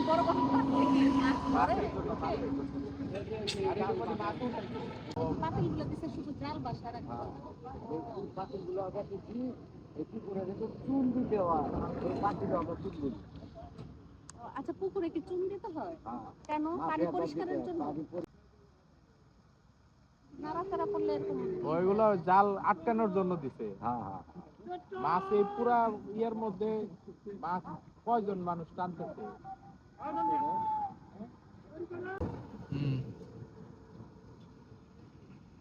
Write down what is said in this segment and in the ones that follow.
বড় বড় মাছ ধরে পাতিলগুলো দিচ্ছে শুধু জাল বাসা রাখা পাতিলগুলো আবার কি একটু করে চুন দিতে হয় এই পাতিল আবার চুন দিতে। আচ্ছা, পুকুরে কি চুন দিতে হয়? কেন? পানি পরিষ্কারের জন্য? নাড়াচাড়া করলে এরকম ওইগুলো জাল আটকানোর জন্য দিছে। মাছ এই পুরা ইয়ের মধ্যে মাছ কয়জন মানুষ টানতেছে?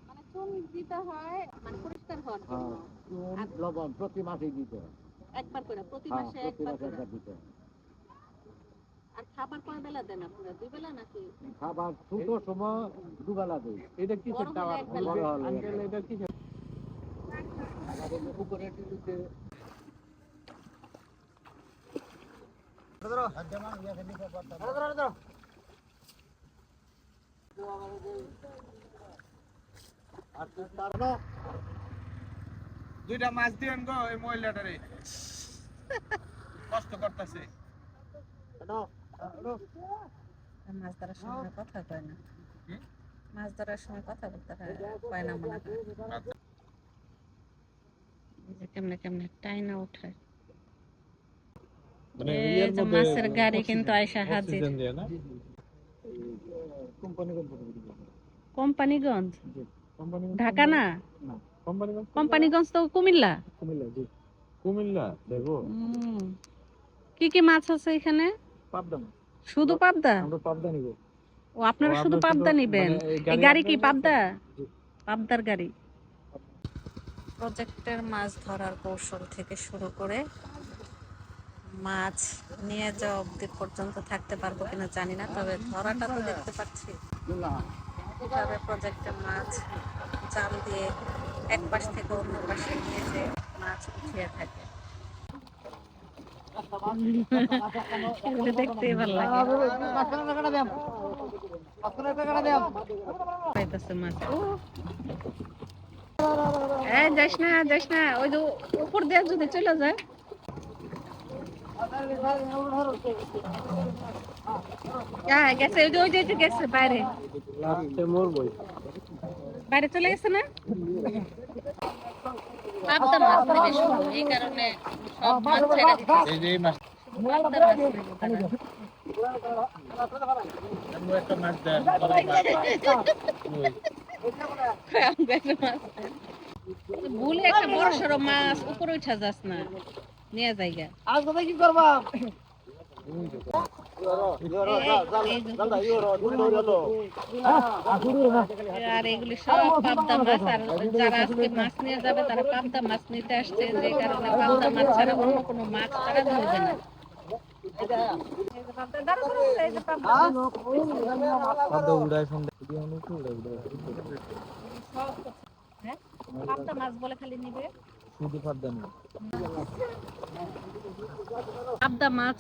মানে চুন দিতে হয় মানে পরিষ্কার হওয়ার জন্য। চুন লবণ প্রতি মাসে দিতে হয়, একবার করে প্রতি মাসে একবার করে দিতে হয়। আর খাবার কয় বেলা দেন আপনারা? দুই বেলা নাকি? খাবার ছোট সময় দুবেলা দেয়। এটা কিসের টাওয়ার আঙ্কেল? এটা কিসের? পুকুরে টিভিতে দুইটা মাছ দিবেন গো এই মহিলাটারে, কষ্ট করতেছে। মাছ ধরার সময় কথা কয় না, মাছ ধরার সময় কথা বলতে হয় না মনে হয়। কেমনে কেমনে টাইনা উঠে মাছের গাড়ি কিন্তু আয়সা হাজির। কোম্পানিগঞ্জ ঢাকা না? কোম্পানিগঞ্জ তো কুমিল্লা। কুমিল্লা দেখো কি কি মাছ আছে এখানে? পাবদা। শুধু পাবদা? আমরা পাবদা নিব। ও, আপনারা শুধু পাবদা নিবেন? এই গাড়ি কি পাবদা? পাবদার গাড়ি। প্রজেক্টের মাছ ধরার কৌশল থেকে শুরু করে মাছ নিয়ে যাওয়া অবধি পর্যন্ত থাকতে পারবো কিনা জানি না, তবে ধরাটা তো দেখতে পাচ্ছি কিভাবে প্রজেক্টের মাছ জাল দিয়ে এক পাশ থেকে অন্য পাশে নিয়ে যে মাছ উঠিয়ে থাকে। দেখতেই ভালো লাগে। পাইতেছে মাছ। যাস না যাস না, ওই যে উপর দিয়ে যদি চলে যায়। গেছে ওই যে ওই যে গেছে বাইরে, বাইরে চলে গেছে না? পাবদা মাছ থেকে শুরু, এই কারণে সব মাছ ছেড়ে দিতেছে। এই যে এই মাছ পাবদা মাছ থেকে তারা। একটা মাছ দেন। ভুলে একটা বড় সড়ো মাছ উপরে উঠা যাস না, নিয়ে জায়গা। আজ কথা কি করবা? আর এগুলি সব পাবদা মাছ, আর যারা আজকে মাছ নিয়ে যাবে তারা পাবদা মাছ নিতে আসছে, যে কারণে পাবদা মাছ ছাড়া অন্য কোনো মাছ তারা ধরবে না। পাবদা মাছ বলে খালি নিবে, পাবদা মাছ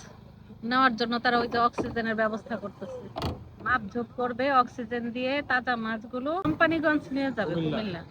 নেওয়ার জন্য তারা ওই যে অক্সিজেনের ব্যবস্থা করতেছে, মাপ ঝোপ করবে অক্সিজেন দিয়ে তাজা মাছগুলো কোম্পানিগঞ্জ নিয়ে যাবে কুমিল্লা।